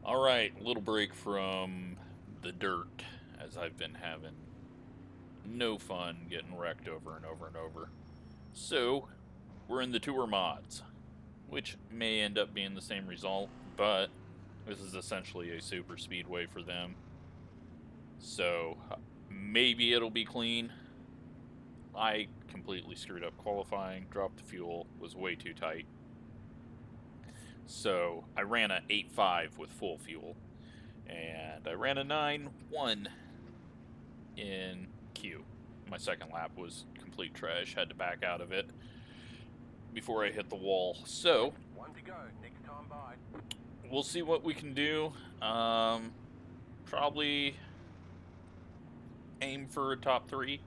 Alright, a little break from the dirt, as I've been having no fun getting wrecked over and over and over. So, we're in the Tour Mods, which may end up being the same result, but this is essentially a super speedway for them. So, maybe it'll be clean. I completely screwed up qualifying, dropped the fuel, was way too tight. So, I ran a 8.5 with full fuel. And I ran a 9.1 in Q. My second lap was complete trash. Had to back out of it before I hit the wall. So, one to go. Next time by. We'll see what we can do. Probably aim for a top 3.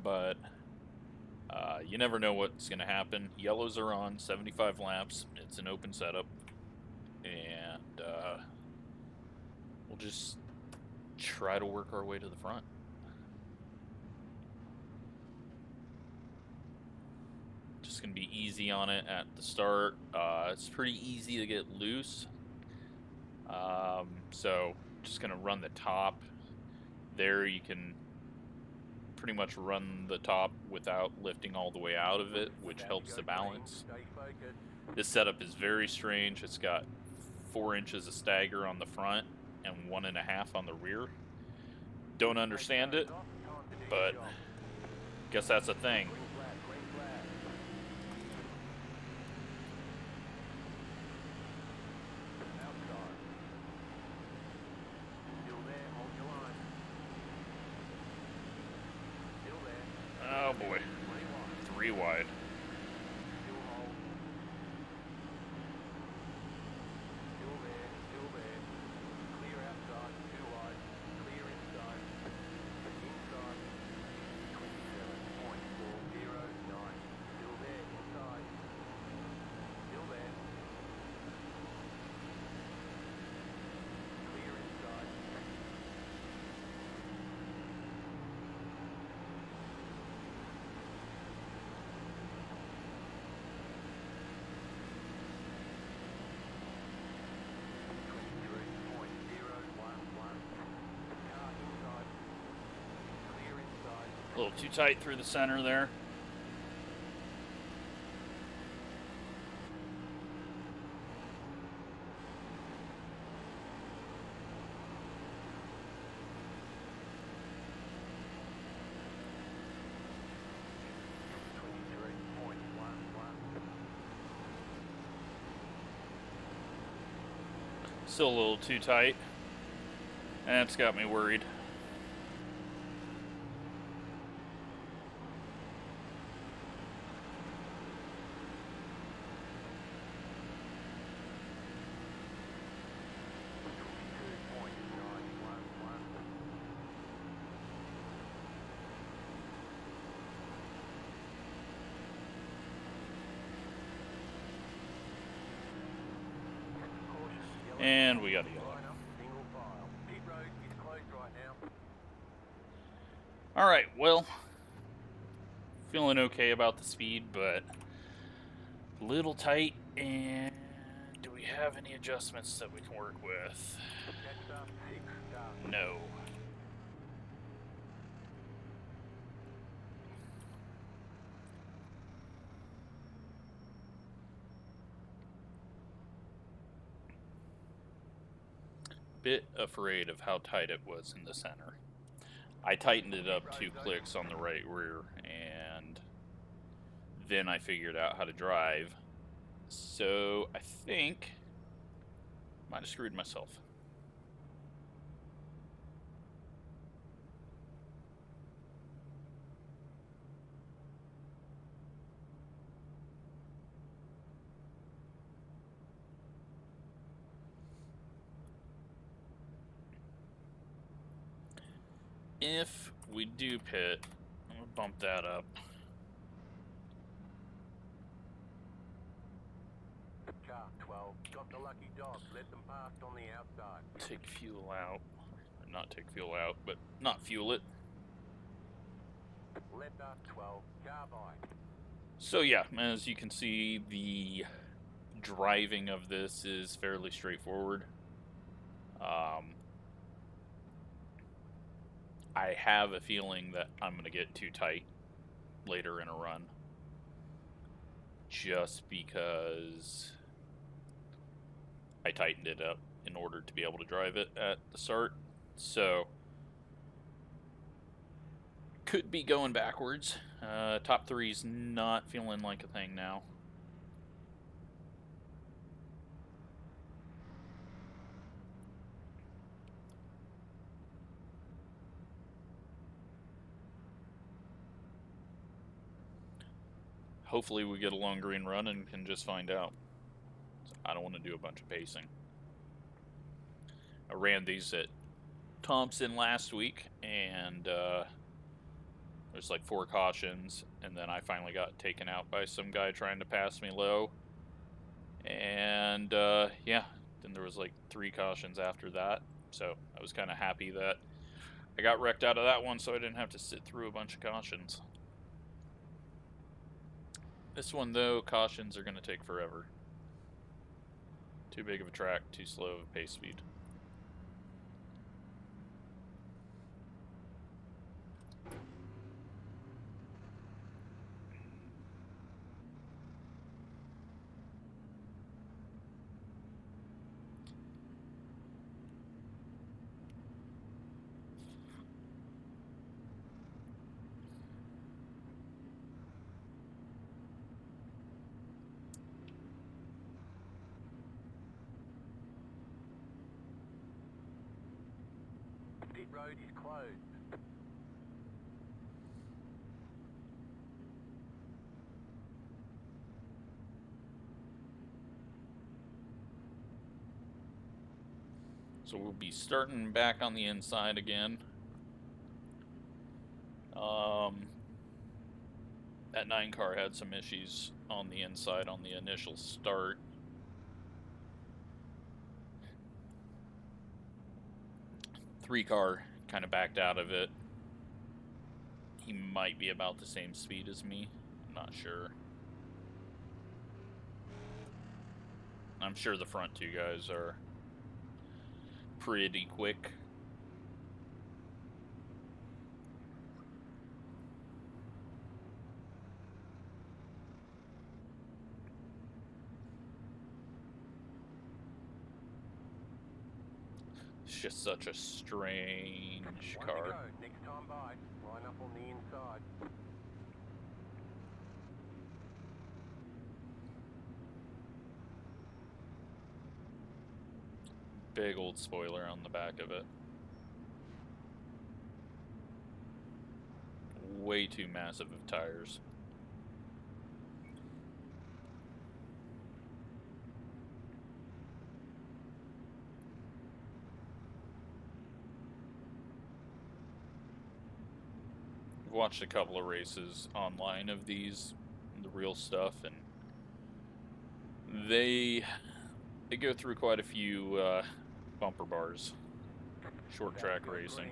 But you never know what's going to happen. Yellows are on, 75 laps. It's an open setup. And we'll just try to work our way to the front. Just going to be easy on it at the start. It's pretty easy to get loose. So just going to run the top. There you can pretty much run the top without lifting all the way out of it, which helps the balance. This setup is very strange. It's got 4 inches of stagger on the front and 1.5 on the rear. Don't understand it, but guess that's a thing. Oh boy, 3 wide. A little too tight through the center there. Still a little too tight. That's got me worried. And we got a yellow. Alright, well, feeling okay about the speed, but a little tight. And do we have any adjustments that we can work with? No. Bit afraid of how tight it was in the center. I tightened it up 2 clicks on the right rear, and then I figured out how to drive. So I think I might have screwed myself. If we do pit, I'm going to bump that up. Car 12, got the lucky dog, let them pass on the outside. Take fuel out. Or not take fuel out, but not fuel it. Let up 12, car by. So yeah, as you can see, the driving of this is fairly straightforward. I have a feeling that I'm going to get too tight later in a run, just because I tightened it up in order to be able to drive it at the start. So, could be going backwards. Top 3's not feeling like a thing now. Hopefully we get a long green run and can just find out. I don't want to do a bunch of pacing. I ran these at Thompson last week, and there's like 4 cautions, and then I finally got taken out by some guy trying to pass me low. And yeah, then there was like 3 cautions after that. So I was kind of happy that I got wrecked out of that one, so I didn't have to sit through a bunch of cautions. This one, though, cautions are going to take forever. Too big of a track, too slow of a pace speed. Pit road is closed. So we'll be starting back on the inside again. That 9 car had some issues on the inside on the initial start. Three car kind of backed out of it. He might be about the same speed as me. I'm not sure. I'm sure the front 2 guys are pretty quick. It's just such a strange car. Next time by, line up on the inside. Big old spoiler on the back of it. Way too massive of tires. I've watched a couple of races online of these, the real stuff, and they go through quite a few bumper bars. Short track racing.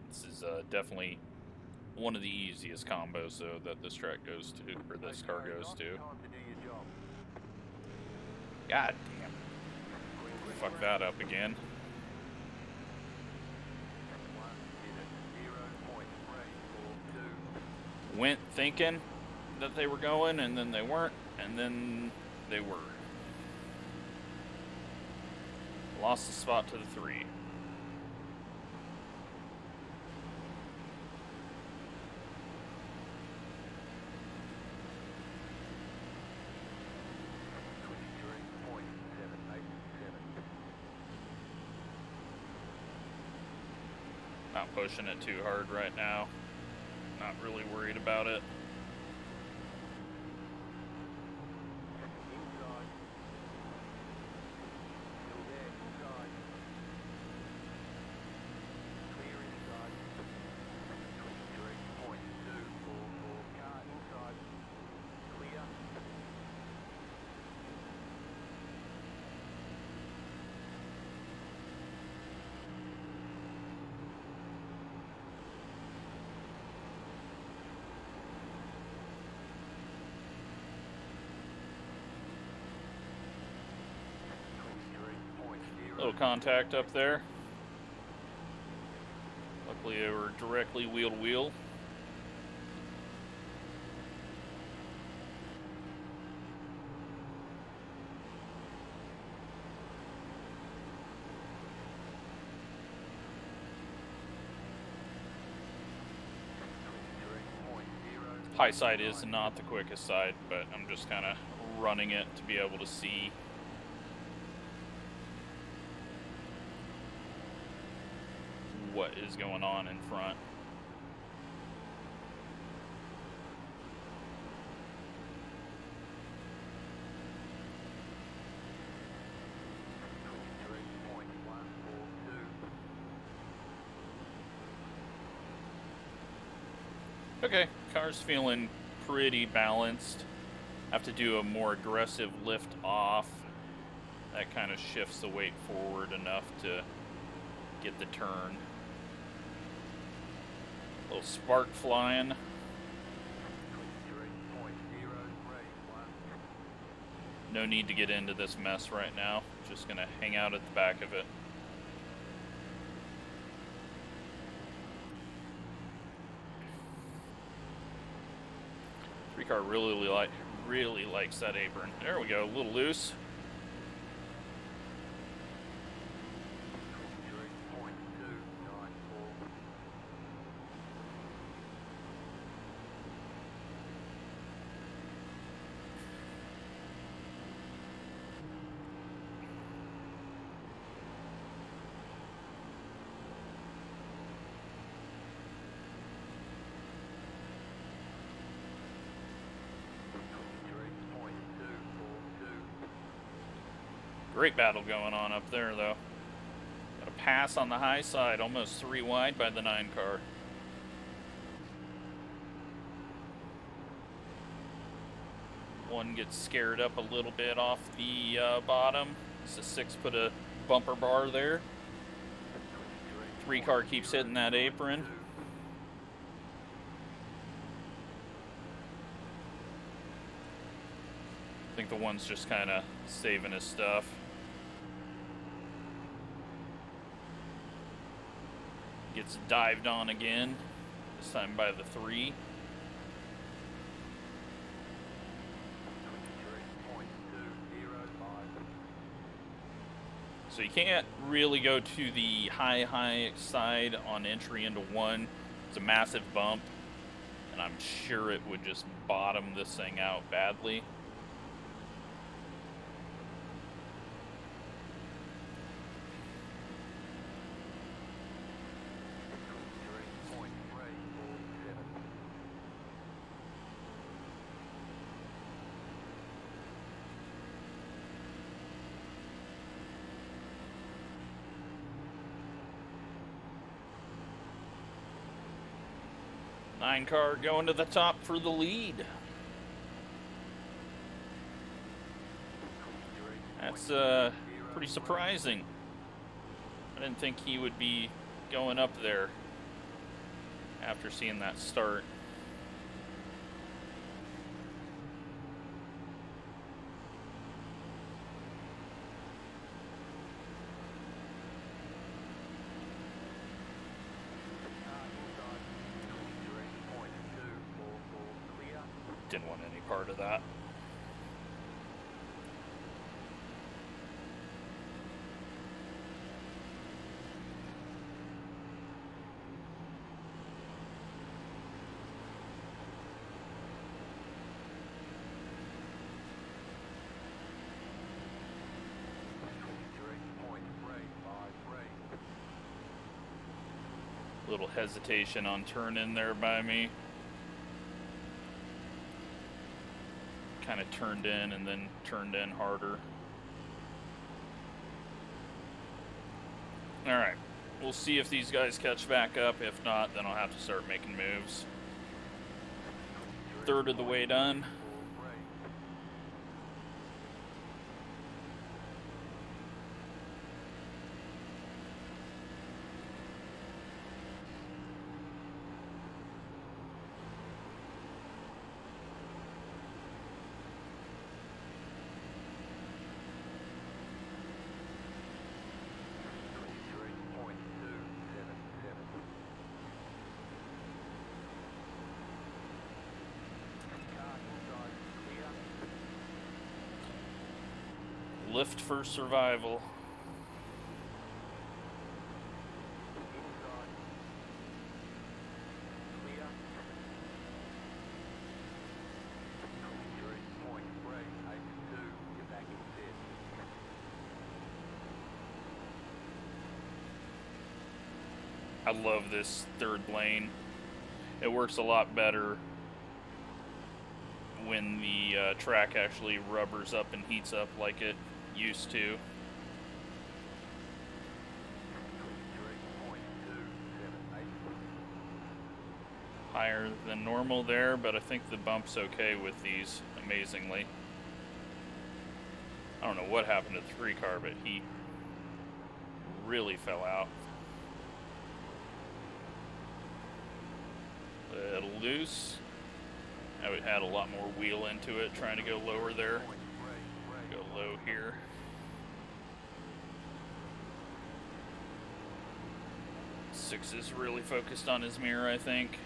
This is definitely one of the easiest combos, though, that this track goes to, or this car goes to. God damn. Fuck that up again. Went thinking that they were going, and then they weren't, and then they were. Lost the spot to the 3. Not pushing it too hard right now. Not really worried about it. Little contact up there. Luckily, they were directly wheel to wheel. High side is not the quickest side, but I'm just kind of running it to be able to see. What is going on in front. Okay, car's feeling pretty balanced. Have to do a more aggressive lift off. That kind of shifts the weight forward enough to get the turn. A little spark flying. No need to get into this mess right now. Just gonna hang out at the back of it. Car really likes that apron. There we go, a little loose. Great battle going on up there, though. Got a pass on the high side, almost 3 wide by the 9 car. One gets scared up a little bit off the bottom. So 6 put a bumper bar there. 3 car keeps hitting that apron. I think the one's just kind of saving his stuff. Gets dived on again, this time by the 3. So you can't really go to the high side on entry into 1. It's a massive bump, and I'm sure it would just bottom this thing out badly. Nine car going to the top for the lead. That's pretty surprising. I didn't think he would be going up there after seeing that start. Didn't want any part of that. Little hesitation on turn in there by me. Kind of turned in and then turned in harder. All right, we'll see if these guys catch back up. If not, then I'll have to start making moves. Third of the way done. Lift for survival. Inside. Clear. 23.382. You're back in fifth. I love this third lane. It works a lot better when the track actually rubbers up and heats up like it used to. 23.278. Higher than normal there, but I think the bump's okay with these, amazingly. I don't know what happened to the 3-car, but he really fell out. Little loose. I would add a lot more wheel into it, trying to go lower there. Go low here. Six is really focused on his mirror, I think.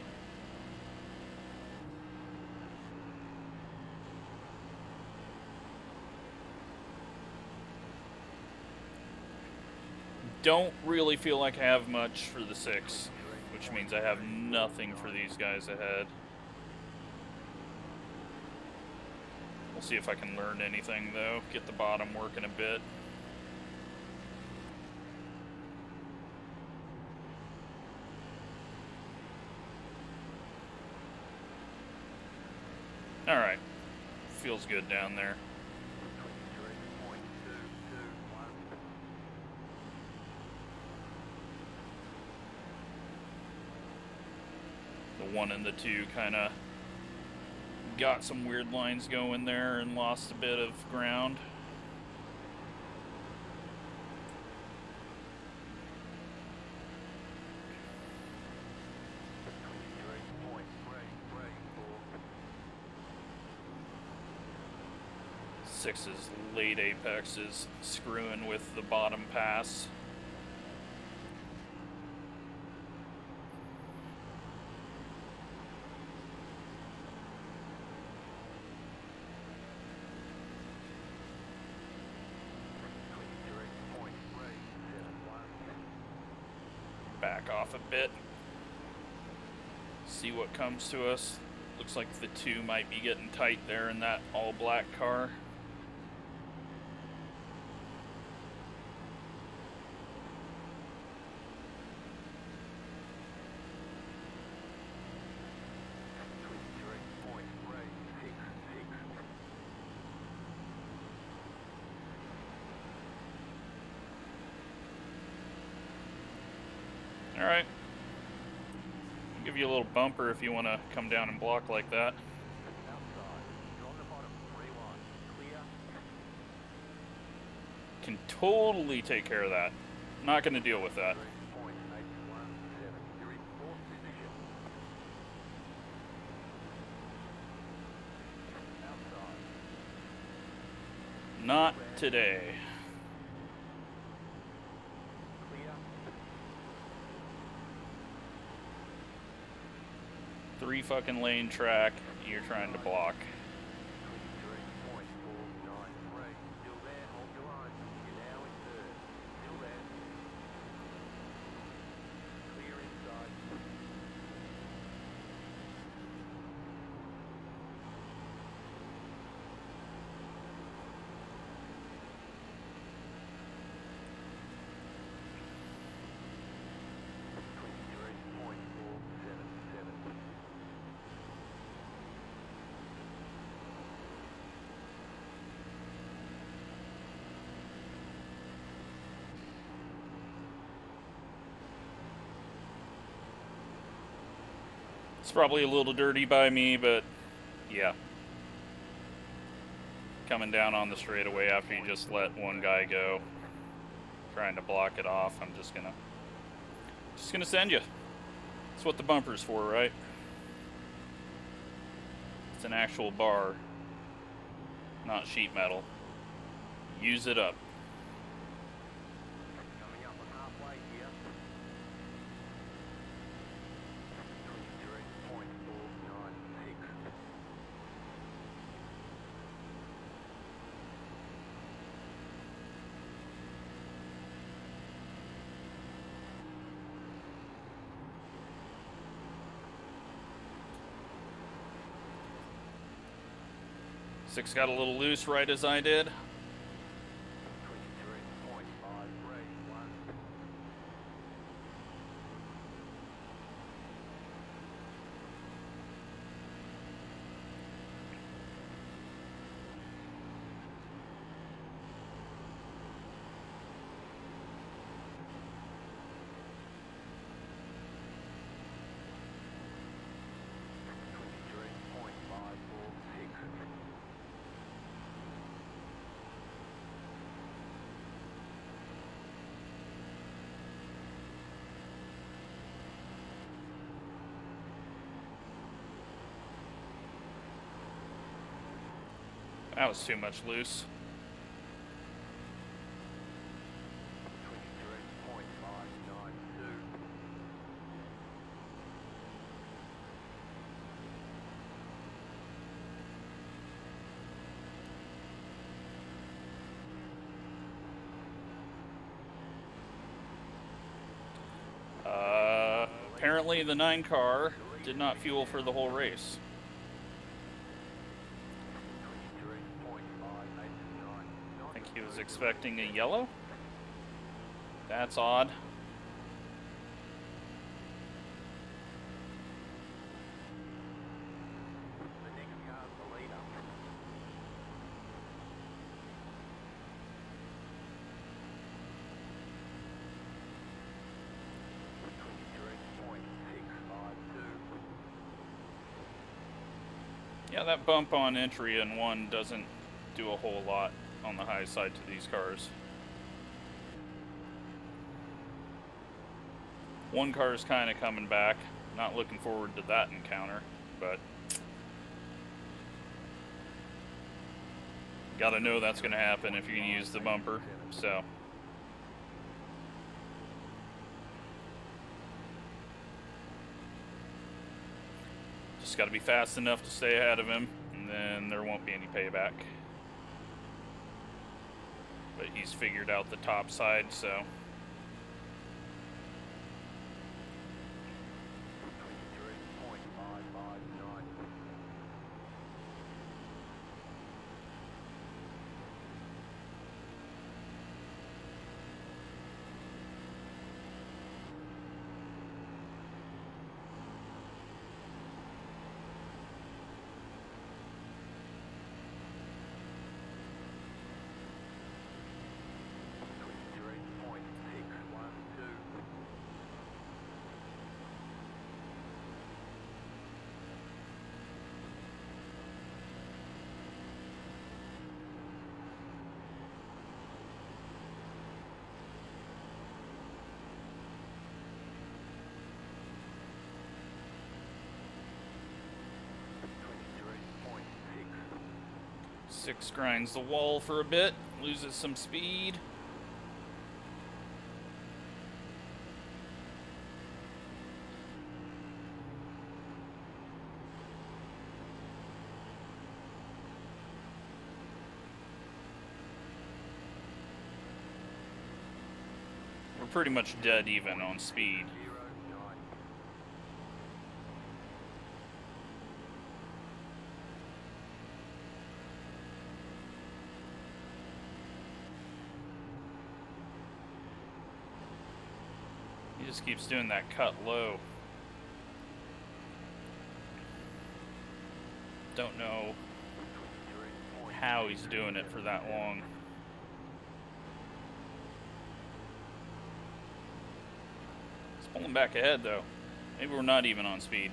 Don't really feel like I have much for the 6, which means I have nothing for these guys ahead. We'll see if I can learn anything, though. Get the bottom working a bit. Alright. Feels good down there. The 1 and the 2 kind of got some weird lines going there and lost a bit of ground. Six's late apex is screwing with the bottom pass. Back off a bit. See what comes to us. Looks like the 2 might be getting tight there in that all black car. Alright. I'll give you a little bumper if you want to come down and block like that. Can totally take care of that. Not going to deal with that. Not today. Three fucking lane track, you're trying to block. It's probably a little dirty by me, but yeah. Coming down on the straightaway after you just let one guy go, trying to block it off, I'm just gonna send you. That's what the bumper's for, right? It's an actual bar, not sheet metal. Use it up. Coming up on halfway here. 23.496. Six got a little loose right as I did. 23.53, 1. That was too much loose. 23.592. Apparently the 9 car did not fuel for the whole race. I think he was expecting a yellow. That's odd. The next car's the leader. Yeah, that bump on entry in 1 doesn't do a whole lot on the high side to these cars. 1 car is kind of coming back. Not looking forward to that encounter, but gotta know that's going to happen if you're going to use the bumper, so. Just got to be fast enough to stay ahead of him, and then there won't be any payback. But he's figured out the top side, so. 23.559. 23.612. Six grinds the wall for a bit, loses some speed. We're pretty much dead even on speed. 09. He just keeps doing that cut low. Don't know how he's doing it for that long. He's pulling back ahead though. Maybe we're not even on speed.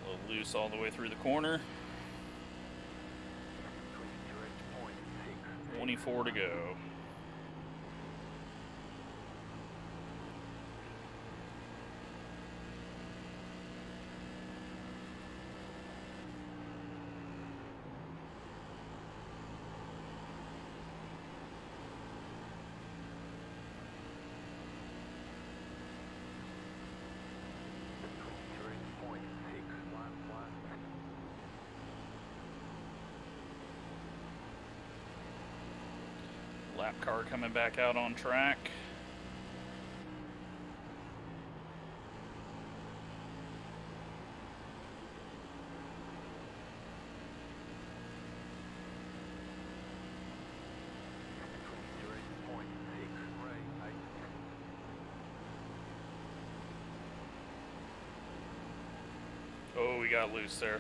A little loose all the way through the corner. 24 to go. Lap car coming back out on track. we got loose there.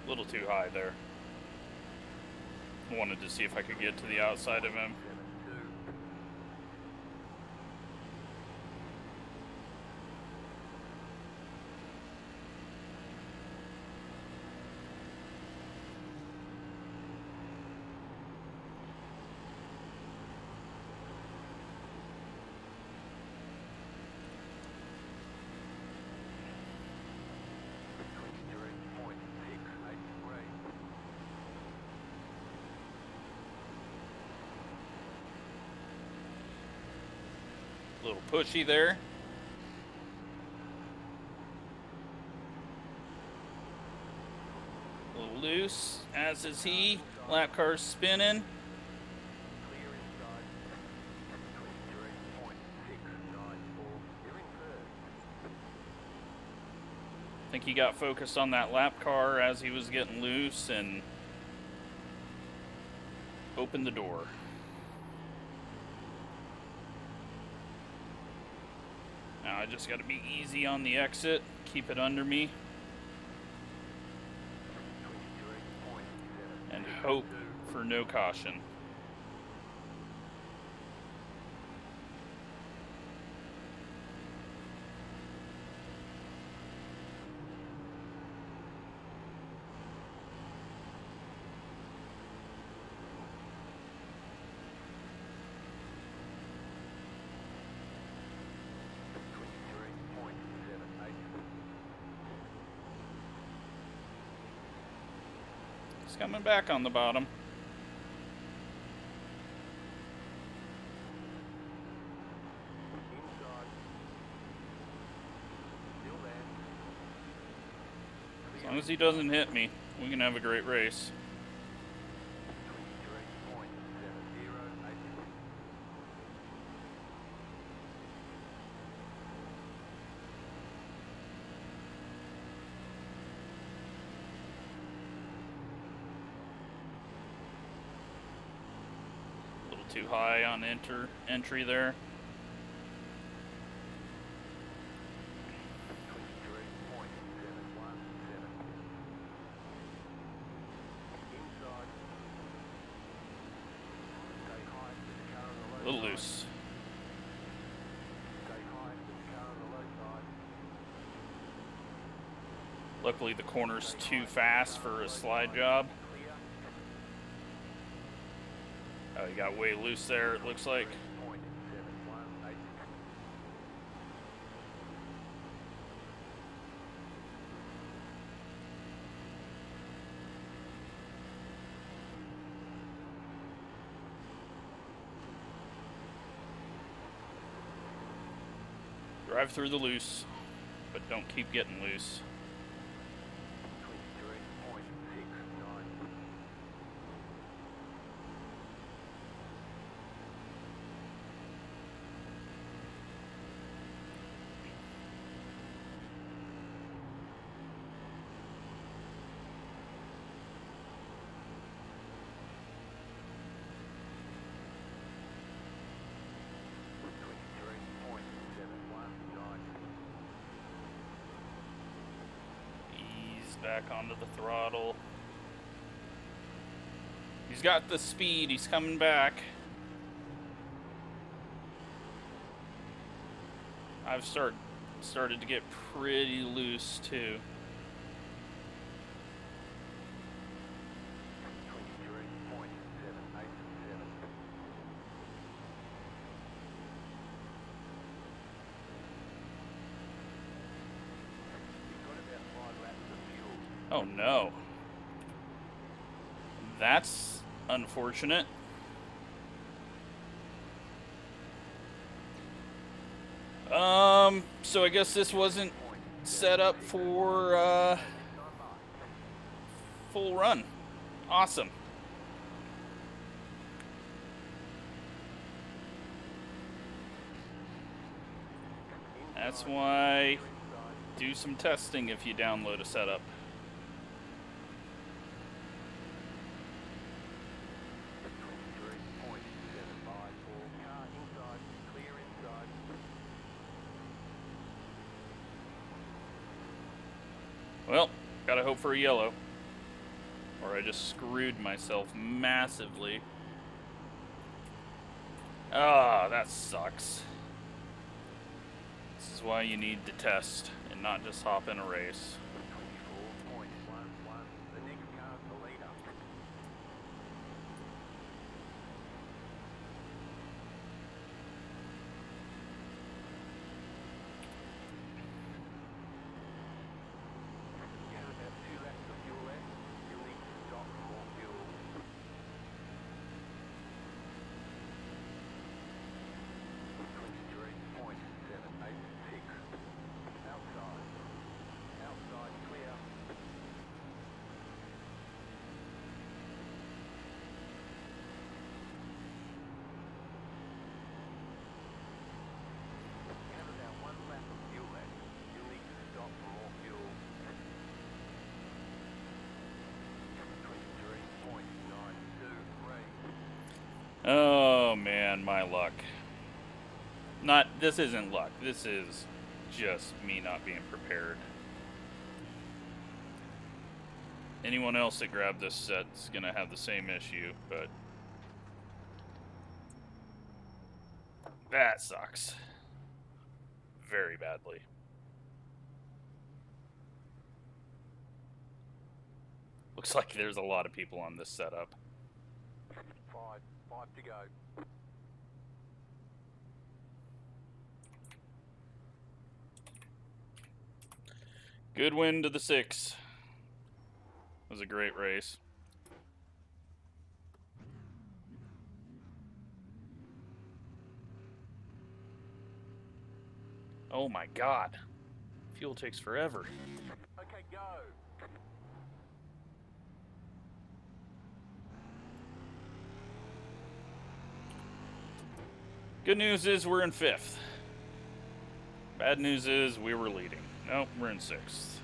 A little too high there. Wanted to see if I could get to the outside of him. A little pushy there. A little loose, as is he. Lap car's spinning. I think he got focused on that lap car as he was getting loose and opened the door. Now I just got to be easy on the exit, keep it under me, and hope for no caution. He's coming back on the bottom. As long as he doesn't hit me, we can have a great race. Too high on entry there. A little loose. Luckily the corner's too fast for a slide job. Oh, he got way loose there, it looks like. Drive through the loose, but don't keep getting loose. Back onto the throttle. He's got the speed, he's coming back. I've started to get pretty loose too. Oh no. That's unfortunate. So I guess this wasn't set up for full run. Awesome. That's why do some testing if you download a setup. Well, gotta hope for a yellow. Or I just screwed myself massively. Ah, that sucks. This is why you need to test and not just hop in a race. 24.11. The next car's the leader. You have about 2 laps of fuel left. You'll need to stop for more fuel. Outside. Outside clear. You have about 1 lap of fuel left. You'll need to stop for more fuel. 23.923. Oh man, my luck. This isn't luck. This is just me not being prepared. Anyone else that grabbed this set's gonna have the same issue, but that sucks. Very badly. Looks like there's a lot of people on this setup. 5 to go. Good win to the 6. It was a great race. Oh my god. Fuel takes forever. Okay, go. Good news is we're in 5th. Bad news is we were leading. Nope, we're in 6th.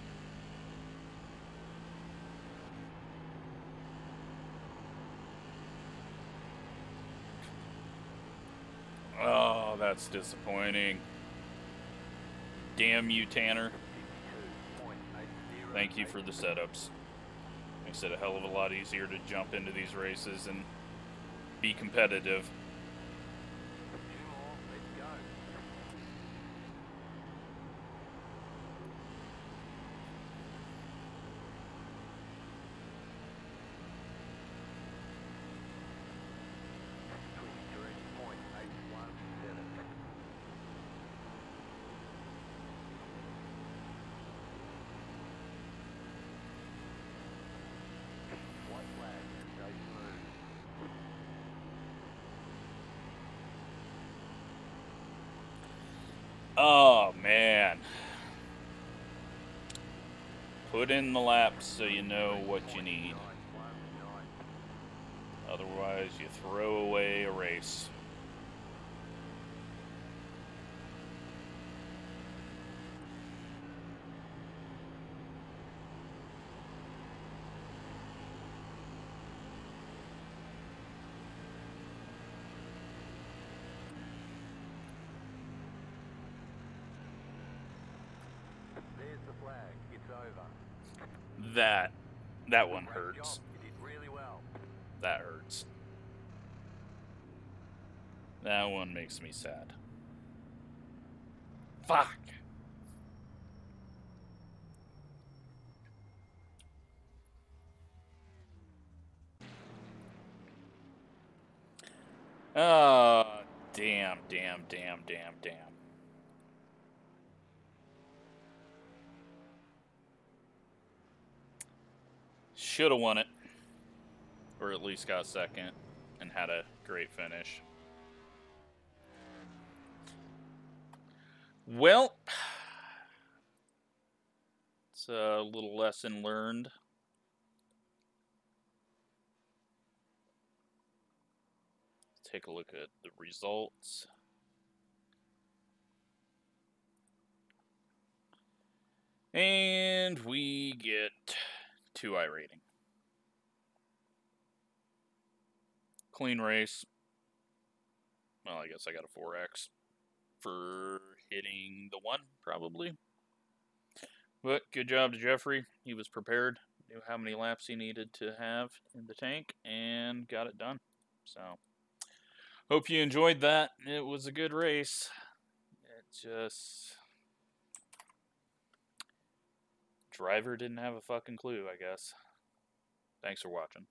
Oh, that's disappointing. Damn you, Tanner. 52.808. Thank you for the setups. Makes it a hell of a lot easier to jump into these races and be competitive. 2 more. Let's go. Oh, man. Put in the laps so you know what you need. Otherwise, you throw away a race. There's the flag. It's over. That one Great hurts. job. You did really well. That hurts. That one makes me sad. Fuck. Oh, damn. Should have won it. Or at least got second and had a great finish. Well, it's a little lesson learned. Let's take a look at the results. And we get 2 iRating. Clean race. Well, I guess I got a 4X for hitting the 1, probably. But good job to Jeffrey. He was prepared, knew how many laps he needed to have in the tank, and got it done. So, hope you enjoyed that. It was a good race. It just... driver didn't have a fucking clue, I guess. Thanks for watching.